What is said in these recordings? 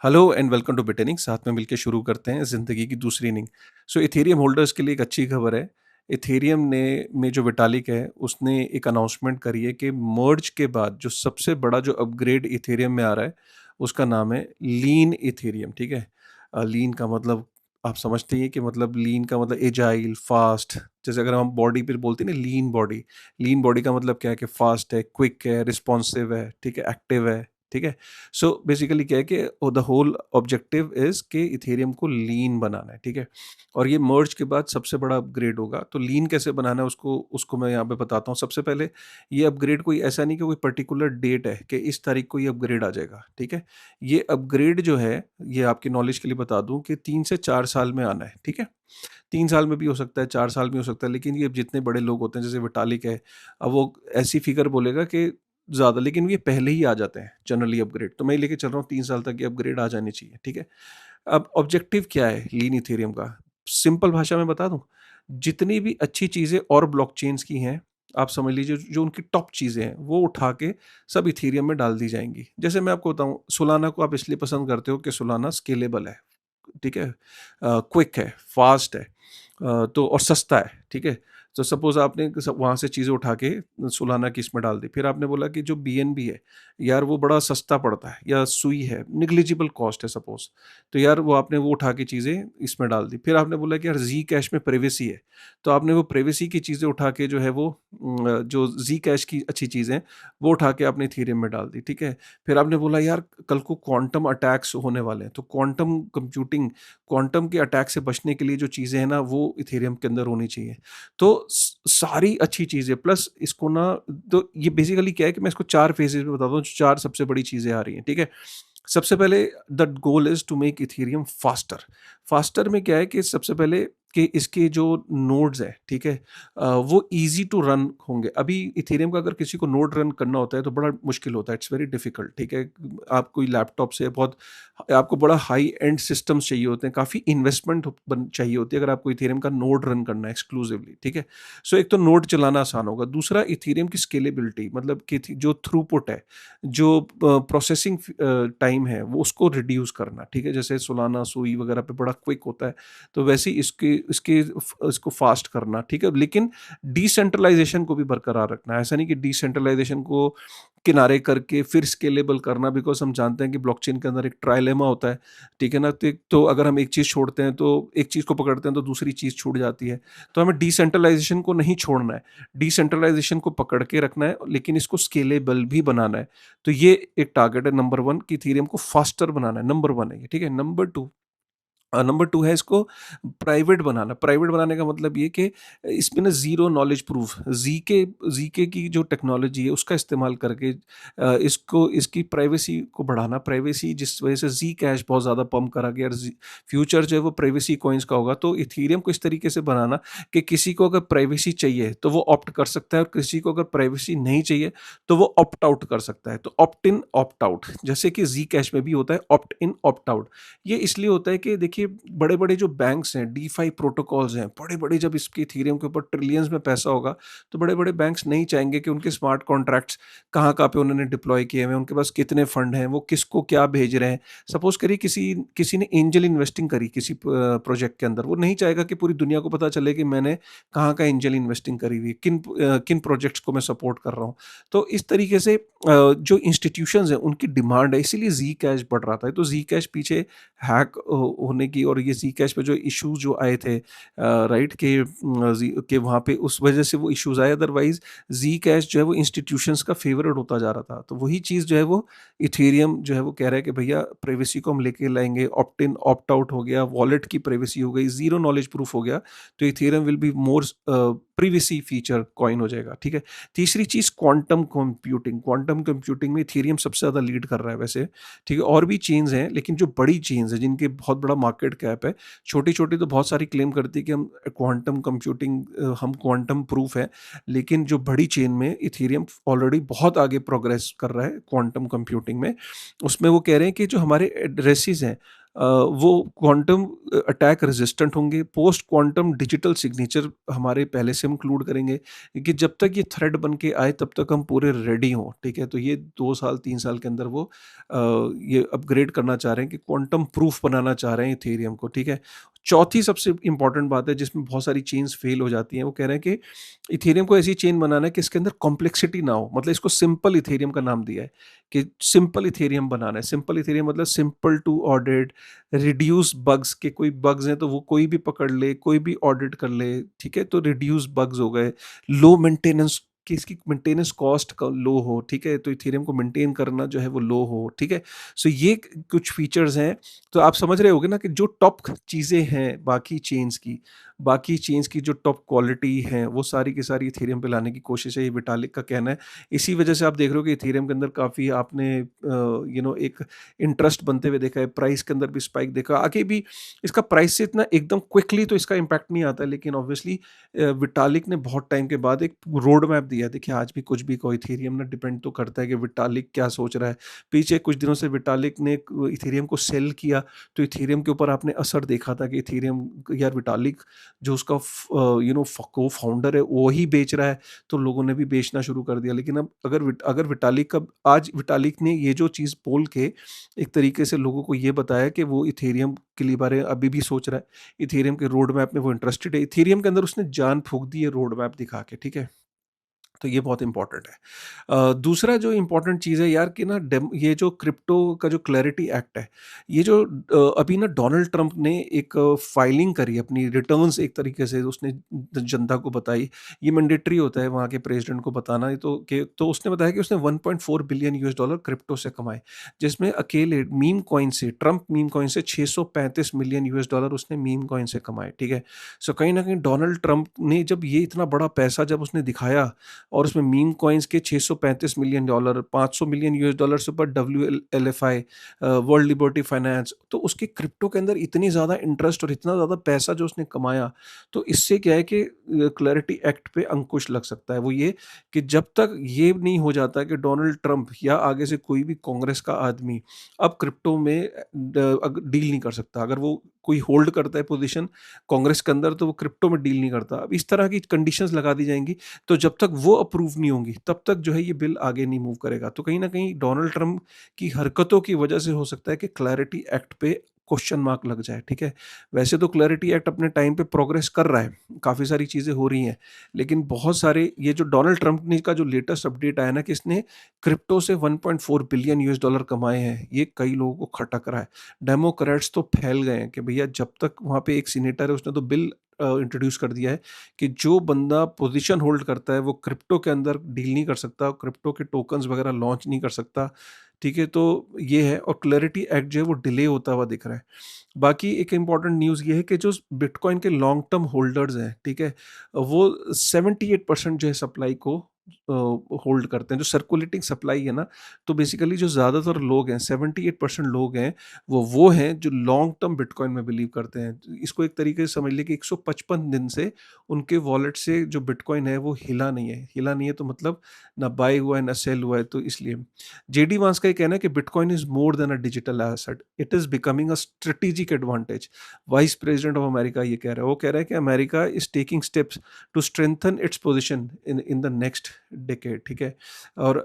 Hello and welcome to बिटेनिंग। साथ में मिलकर शुरू करते हैं ज़िंदगी की दूसरी इनिंग। सो इथेरियम होल्डर्स के लिए एक अच्छी खबर है। इथेरियम ने में जो विटालिक है उसने एक अनाउंसमेंट करी है कि मर्ज के बाद जो सबसे बड़ा जो अपग्रेड इथेरियम में आ रहा है उसका नाम है लीन इथेरियम। ठीक है। लीन का मतलब आप समझते ही हैं कि मतलब लीन का मतलब एजाइल फास्ट। जैसे अगर हम बॉडी पे बोलते हैं ना लीन बॉडी का मतलब क्या है कि फास्ट है, क्विक है, रिस्पॉन्सिव है, ठीक है, एक्टिव है। ठीक है। सो बेसिकली क्या है कि द होल ऑब्जेक्टिव इज कि इथेरियम को लीन बनाना है। ठीक है। और ये मर्ज के बाद सबसे बड़ा अपग्रेड होगा। तो लीन कैसे बनाना है उसको उसको मैं यहाँ पे बताता हूँ। सबसे पहले ये अपग्रेड कोई ऐसा नहीं कि कोई पर्टिकुलर डेट है कि इस तारीख को ये अपग्रेड आ जाएगा। ठीक है। ये अपग्रेड जो है ये आपकी नॉलेज के लिए बता दूं कि 3 से 4 साल में आना है। ठीक है। 3 साल में भी हो सकता है, 4 साल में हो सकता है, लेकिन ये जितने बड़े लोग होते हैं जैसे विटालिक है, अब वो ऐसी फिगर बोलेगा कि ज़्यादा, लेकिन ये पहले ही आ जाते हैं जनरली अपग्रेड। तो मैं लेके चल रहा हूँ 3 साल तक ये अपग्रेड आ जानी चाहिए। ठीक है। अब ऑब्जेक्टिव क्या है लीन इथेरियम का? सिंपल भाषा में बता दूं, जितनी भी अच्छी चीज़ें और ब्लॉकचेन्स की हैं, आप समझ लीजिए जो उनकी टॉप चीज़ें हैं वो उठा के सब इथेरियम में डाल दी जाएंगी। जैसे मैं आपको बताऊं, सोलाना को आप इसलिए पसंद करते हो कि सोलाना स्केलेबल है। ठीक है। क्विक है, फास्ट है, तो और सस्ता है। ठीक है। तो सपोज़ आपने वहाँ से चीज़ें उठा के सोलाना की इसमें डाल दी। फिर आपने बोला कि जो बीएनबी है, यार वो बड़ा सस्ता पड़ता है, या सुई है, नेग्लिजिबल कॉस्ट है सपोज़। तो यार वो आपने वो उठा के चीज़ें इसमें डाल दी। फिर आपने बोला कि यार ज़ी कैश में प्राइवेसी है, तो आपने वो प्राइवेसी की चीज़ें उठा के जो है वो जो ज़ी कैश की अच्छी चीज़ें हैं, वो उठा के आपने इथेरियम में डाल दी। ठीक है। फिर आपने बोला यार कल को क्वांटम अटैक्स होने वाले हैं, तो क्वांटम कंप्यूटिंग, क्वांटम के अटैक से बचने के लिए जो चीज़ें हैं ना वो इथेरियम के अंदर होनी चाहिए। तो सारी अच्छी चीज़ें प्लस इसको ना, तो ये बेसिकली क्या है कि मैं इसको 4 फेजेज़ में बताता हूँ, जो 4 सबसे बड़ी चीज़ें आ रही हैं। ठीक है। सबसे पहले the goal is to make Ethereum faster. Faster में क्या है कि सबसे पहले कि इसके जो नोड्स हैं, ठीक है? वो ईज़ी टू रन होंगे। अभी इथेरियम का अगर किसी को नोड रन करना होता है तो बड़ा मुश्किल होता है, इट्स वेरी डिफिकल्ट। ठीक है? आप कोई लैपटॉप से बहुत आपको बड़ा हाई एंड सिस्टम्स चाहिए होते हैं, काफ़ी इन्वेस्टमेंट चाहिए होती है अगर आपको इथेरियम का नोड रन करना है एक्सक्लूसिवली। ठीक है? सो एक तो नोड चलाना आसान होगा, दूसरा इथेरियम की स्केलेबिलिटी, मतलब कि जो थ्रूपुट है, जो प्रोसेसिंग टाइम है वो उसको रिड्यूस करना। ठीक है। जैसे सोलाना सुई वगैरह पे बड़ा क्विक होता है, तो वैसे ही इसके इसके इसको फास्ट करना। ठीक है। लेकिन डिसेंट्रलाइजेशन को भी बरकरार रखना है। ऐसा नहीं कि डिसेंट्रलाइजेशन को किनारे करके फिर स्केलेबल करना, बिकॉज हम जानते हैं कि ब्लॉकचेन के अंदर एक ट्राइलेमा होता है। ठीक है ना? तो अगर हम एक चीज़ छोड़ते हैं तो एक चीज़ को पकड़ते हैं तो दूसरी चीज़ छूट जाती है। तो हमें डिसेंट्रलाइजेशन को नहीं छोड़ना है, डिसेंट्रलाइजेशन को पकड़ के रखना है, लेकिन इसको स्केलेबल भी बनाना है। तो ये एक टारगेट है नंबर 1 कि इथेरियम को फास्टर बनाना है, नंबर 1 है ये। ठीक है। नंबर 2 है इसको प्राइवेट बनाना। प्राइवेट बनाने का मतलब ये कि इसमें ना ज़ीरो नॉलेज प्रूफ ज़ीके की जो टेक्नोलॉजी है उसका इस्तेमाल करके इसको इसकी प्राइवेसी को बढ़ाना। प्राइवेसी जिस वजह से ज़ी कैश बहुत ज़्यादा पंप करा गया, और फ्यूचर जो है वो प्राइवेसी कॉइन्स का होगा। तो इथेरियम को इस तरीके से बनाना कि किसी को अगर प्राइवेसी चाहिए तो वो ऑप्ट कर सकता है, और किसी को अगर प्राइवेसी नहीं चाहिए तो वो ऑप्ट आउट कर सकता है। तो ऑप्ट इन ऑप्ट आउट, जैसे कि ज़ी कैश में भी होता है ऑप्ट इन ऑप्ट आउट। ये इसलिए होता है कि देखिए बड़े-बड़े जो बैंक्स हैं, डीफाई प्रोटोकॉल्स हैं, बड़े-बड़े, जब इसके इथेरियम के ऊपर ट्रिलियंस में पैसा होगा, तो बड़े-बड़े बैंक्स नहीं चाहेंगे कि उनके स्मार्ट कॉन्ट्रैक्ट्स कहाँ-कहाँ पे उन्होंने डिप्लॉय किए हुए हैं, उनके पास कितने फंड हैं, वो किसको क्या भेज रहे हैं। सपोज़ करिए किसी किसी ने एंजल इन्वेस्टिंग करी किसी प्रोजेक्ट के अंदर, वो नहीं चाहेगा कि पूरी दुनिया को पता चले कि मैंने कहाँ का एंजल इन्वेस्टिंग करी हुई है, किन प्रोजेक्ट्स को मैं सपोर्ट कर रहा हूँ। तो इस तरीके से जो इंस्टीट्यूशंस हैं उनकी डिमांड है, इसीलिए ज़ी कैश बढ़ रहा था। तो ज़ी कैश पीछे हैक होने की, और ये ज़ी-कैश पे जो इश्यूज़ जो आए थे, राइट, कि ज़ी के वहाँ पे उस वजह से वो इश्यूज़ आए। अदरवाइज़ ज़ी-कैश जो है वो इंस्टीट्यूशंस का फेवरेट होता जा रहा था। तो वही चीज़ जो है वो इथेरियम जो है वो कह रहा है कि भैया प्राइवेसी को हम लेके लाएँगे, ऑप्ट इन ऑप्ट आउट हो गया, वॉलेट की प्राइवेसी हो गई, ज़ीरो नॉलेज प्रूफ हो गया। तो Ethereum will be more privacy feature coin हो जाएगा। ठीक है। तीसरी चीज़ क्वांटम कंप्यूटिंग। क्वांटम कंप्यूटिंग में इथेरियम सबसे ज़्यादा लीड कर रहा है वैसे। ठीक है। और भी चेन्स हैं, लेकिन जो बड़ी चेन्स हैं जिनके बहुत बड़ा मार्केट कैप है, छोटी-छोटी तो बहुत सारी क्लेम करती है कि हम क्वांटम कंप्यूटिंग, हम क्वांटम प्रूफ है, लेकिन जो बड़ी चेन में इथेरियम ऑलरेडी बहुत आगे प्रोग्रेस कर रहा है क्वांटम कंप्यूटिंग में। उसमें वो कह रहे हैं कि जो हमारे एड्रेसेस हैं, वो क्वांटम अटैक रेजिस्टेंट होंगे। पोस्ट क्वांटम डिजिटल सिग्नेचर हमारे पहले से हम इंक्लूड करेंगे कि जब तक ये थ्रेड बन के आए तब तक हम पूरे रेडी हों, ठीक है? तो ये 2 साल 3 साल के अंदर वो ये अपग्रेड करना चाह रहे हैं कि क्वांटम प्रूफ बनाना चाह रहे हैं इथेरियम को, ठीक है? चौथी सबसे इम्पोर्टेंट बात है जिसमें बहुत सारी चेन्स फेल हो जाती हैं, वो कह रहे हैं कि इथेरियम को ऐसी चेन बनाना है कि इसके अंदर कॉम्प्लेक्सिटी ना हो, मतलब इसको सिंपल इथेरियम का नाम दिया है कि सिंपल इथेरियम बनाना है। सिंपल इथेरियम मतलब simple to audit, reduce bugs, के कोई बग्स हैं तो वो कोई भी पकड़ ले, कोई भी ऑडिट कर ले, ठीक है? तो रिड्यूस बग्स हो गए, लो मेंटेनेंस, कि इसकी मेंटेनेंस कॉस्ट का लो हो, ठीक है? तो इथेरियम को मेंटेन करना जो है वो लो हो, ठीक है? सो ये कुछ फीचर्स हैं। तो आप समझ रहे होगे ना कि जो टॉप चीज़ें हैं बाकी चेन्स की जो टॉप क्वालिटी है वो सारी की सारी इथेरियम पे लाने की कोशिश है, ये विटालिक का कहना है। इसी वजह से आप देख रहे हो कि इथेरियम के अंदर काफ़ी आपने एक इंटरेस्ट बनते हुए देखा है, प्राइस के अंदर भी स्पाइक देखा। आगे भी इसका प्राइस से इतना एकदम क्विकली तो इसका इम्पैक्ट नहीं आता, लेकिन ऑब्वियसली विटालिक ने बहुत टाइम के बाद एक रोड मैप दिया है। देखिए आज भी कुछ भी कहो, इथेरियम ना डिपेंड तो करता है कि विटालिक क्या सोच रहा है। पीछे कुछ दिनों से विटालिक ने इथेरियम को सेल किया, तो इथेरियम के ऊपर आपने असर देखा था कि इथेरियम, यार विटालिक जो उसका को फाउंडर है वो ही बेच रहा है, तो लोगों ने भी बेचना शुरू कर दिया। लेकिन अब अगर विटालिक का, आज विटालिक ने ये जो चीज़ बोल के एक तरीके से लोगों को ये बताया कि वो इथेरियम के लिए बारे में अभी भी सोच रहा है, इथेरियम के रोड मैप में वो इंटरेस्टेड है, इथेरियम के अंदर उसने जान फूँक दी है रोड मैप दिखा के, ठीक है? तो ये बहुत इम्पोर्टेंट है। दूसरा जो इम्पोर्टेंट चीज़ है यार कि ना ये जो क्रिप्टो का जो क्लैरिटी एक्ट है, ये जो अभी ना डोनाल्ड ट्रंप ने एक फाइलिंग करी अपनी रिटर्न्स, एक तरीके से उसने जनता को बताई। ये मैंडेटरी होता है वहाँ के प्रेसिडेंट को बताना, ये तो उसने बताया कि उसने 1.4 बिलियन यूएस डॉलर क्रिप्टो से कमाए, जिसमें अकेले मीम कॉइन से, ट्रंप मीम कॉइन से 635 मिलियन यूएस डॉलर उसने मीम कॉइन से कमाए, ठीक है? सो कहीं न कहीं डोनाल्ड ट्रंप ने जब ये इतना बड़ा पैसा जब उसने दिखाया, और उसमें मीम कॉइन्स के 635 million dollar, 500 million US dollar से ऊपर डब्ल्यूएलएफआई, वर्ल्ड लिबर्टी फाइनेंस, तो उसके क्रिप्टो के अंदर इतनी ज़्यादा इंटरेस्ट और इतना ज़्यादा पैसा जो उसने कमाया, तो इससे क्या है कि क्लैरिटी एक्ट पे अंकुश लग सकता है। वो ये कि जब तक ये नहीं हो जाता कि डोनाल्ड ट्रंप या आगे से कोई भी कांग्रेस का आदमी अब क्रिप्टो में डील नहीं कर सकता। अगर वो कोई होल्ड करता है पोजीशन कांग्रेस के अंदर, तो वो क्रिप्टो में डील नहीं करता। अब इस तरह की कंडीशंस लगा दी जाएंगी, तो जब तक वो अप्रूव नहीं होंगी, तब तक जो है ये बिल आगे नहीं मूव करेगा। तो कहीं न कहीं डोनाल्ड ट्रंप की हरकतों की वजह से हो सकता है कि क्लैरिटी एक्ट पे क्वेश्चन मार्क लग जाए, ठीक है? वैसे तो क्लैरिटी एक्ट अपने टाइम पे प्रोग्रेस कर रहा है, काफ़ी सारी चीज़ें हो रही हैं, लेकिन बहुत सारे ये जो डोनाल्ड ट्रंप ने का जो लेटेस्ट अपडेट आया ना कि इसने क्रिप्टो से 1.4 बिलियन यूएस डॉलर कमाए हैं, ये कई लोगों को खटक रहा है। डेमोक्रेट्स तो फैल गए हैं कि भैया जब तक वहाँ पे एक सीनेटर है, उसने तो बिल इंट्रोड्यूस कर दिया है कि जो बंदा पोजीशन होल्ड करता है वो क्रिप्टो के अंदर डील नहीं कर सकता, क्रिप्टो के टोकन्स वगैरह लॉन्च नहीं कर सकता, ठीक है? तो ये है, और क्लैरिटी एक्ट जो है वो डिले होता हुआ दिख रहा है। बाकी एक इम्पॉर्टेंट न्यूज़ ये है कि जो बिटकॉइन के लॉन्ग टर्म होल्डर्स हैं, ठीक है? वो 78% जो है सप्लाई को होल्ड करते हैं। जो सर्कुलेटिंग सप्लाई है ना, तो बेसिकली जो ज़्यादातर लोग हैं, 78% लोग हैं, वो हैं जो लॉन्ग टर्म बिटकॉइन में बिलीव करते हैं। तो इसको एक तरीके से समझ लें कि 155 दिन से उनके वॉलेट से जो बिटकॉइन है वो हिला नहीं है। हिला नहीं है तो मतलब ना बाय हुआ है, ना सेल हुआ है, तो इसलिए। जेडी वांस का ये कहना है कि bitcoin is more than a digital asset, it is becoming a strategic advantage. Vice president of America ये कह रहा है। वो कह रहा है कि America is taking steps to strengthen its position in in the next decade, ठीक है? और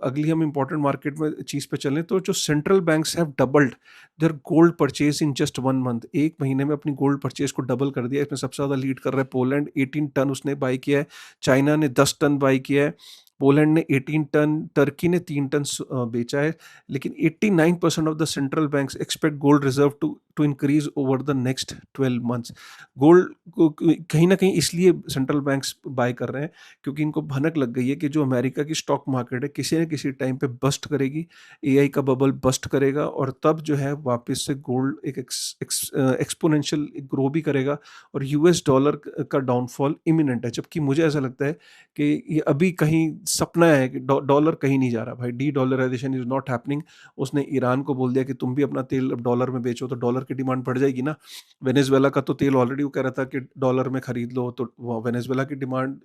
अगली हम इम्पोर्टेंट मार्केट में चीज़ पे चलें, तो जो central banks have doubled their gold purchase in just 1 month. 1 महीने में अपनी गोल्ड परचेज को डबल कर दिया। इसमें सबसे ज़्यादा लीड कर रहा है पोलैंड, 18 टन उसने बाय किया है। चाइना ने 10 टन बाय किया है। पोलैंड ने 18 टन, टर्की ने 3 टन बेचा है। लेकिन 89% of the central banks expect gold reserve to increase over the next 12 months. Gold को कहीं न कहीं इसलिए सेंट्रल बैंक्स बाय कर रहे हैं, क्योंकि इनको भनक लग गई है कि जो अमेरिका की स्टॉक मार्केट है किसी न किसी टाइम पे बस्ट करेगी, एआई का बबल बस्ट करेगा, और तब जो है वापस से गोल्ड एक एक्सपोनेंशियल ग्रो भी करेगा, और यूएस डॉलर का डाउनफॉल इमिनेंट है। जबकि मुझे ऐसा लगता है कि ये अभी कहीं सपना है, कि डॉलर कहीं नहीं जा रहा भाई, D dollarization is not happening. उसने ईरान को बोल दिया कि तुम भी अपना तेल अब डॉलर में बेचो, तो डॉलर की डिमांड बढ़ जाएगी ना। वेनेजुएला का तो तेल ऑलरेडी वो कह रहा था कि डॉलर में खरीद लो, तो वेनेजुएला की डिमांड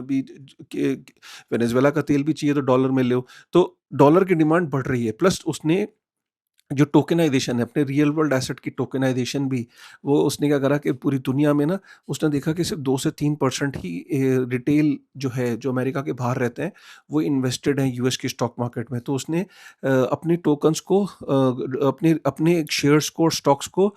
भी वेनेजुएला का तेल भी चाहिए तो डॉलर में लो, तो डॉलर की डिमांड बढ़ रही है। प्लस उसने जो टोकेनाइज़ेशन है, अपने रियल वर्ल्ड एसेट की टोकेनाइज़ेशन भी, वो उसने क्या करा कि पूरी दुनिया में ना उसने देखा कि सिर्फ़ 2 से 3% ही रिटेल जो है, जो अमेरिका के बाहर रहते हैं, वो इन्वेस्टेड हैं यूएस की स्टॉक मार्केट में। तो उसने अपनी टोकन्स को अपने अपने शेयर्स को और स्टॉक्स को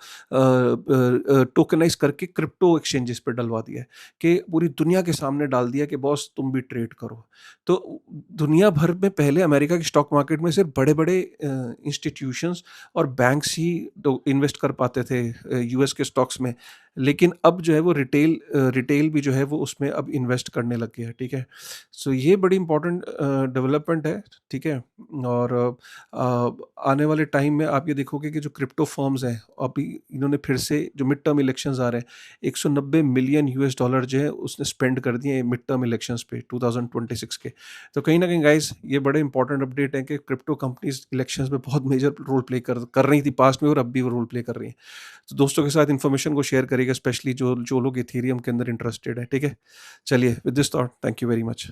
टोकेनाइज़ करके क्रिप्टो एक्सचेंजेस पे डलवा दिया है, कि पूरी दुनिया के सामने डाल दिया कि बॉस तुम भी ट्रेड करो। तो दुनिया भर में पहले अमेरिका की स्टॉक मार्केट में सिर्फ़ बड़े-बड़े इंस्टीट्यूशंस और बैंक्स ही तो इन्वेस्ट कर पाते थे यूएस के स्टॉक्स में। लेकिन अब जो है वो रिटेल भी जो है वो उसमें अब इन्वेस्ट करने लग गया है, ठीक है? सो ये बड़ी इम्पोर्टेंट डेवलपमेंट है, ठीक है? और आने वाले टाइम में आप ये देखोगे कि जो क्रिप्टो फर्म्स हैं, अभी इन्होंने फिर से जो मिड टर्म इलेक्शंस आ रहे हैं, 190 मिलियन यूएस डॉलर जो है उसने स्पेंड कर दिए मिड टर्म इलेक्शंस पे 2026 के। तो कहीं न कहीं गाइज़ ये बड़े इंपॉर्टेंट अपडेट है कि क्रिप्टो कंपनीज़ इलेक्शंस में बहुत मेजर रोल प्ले कर रही थी पास्ट में और अब भी वो रोल प्ले कर रही हैं। तो दोस्तों के साथ इन्फॉर्मेशन को शेयर करिएगा, स्पेशली जो जो लोग इथेरियम के अंदर इंटरेस्टेड हैं, ठीक है? चलिए with this thought thank you very much.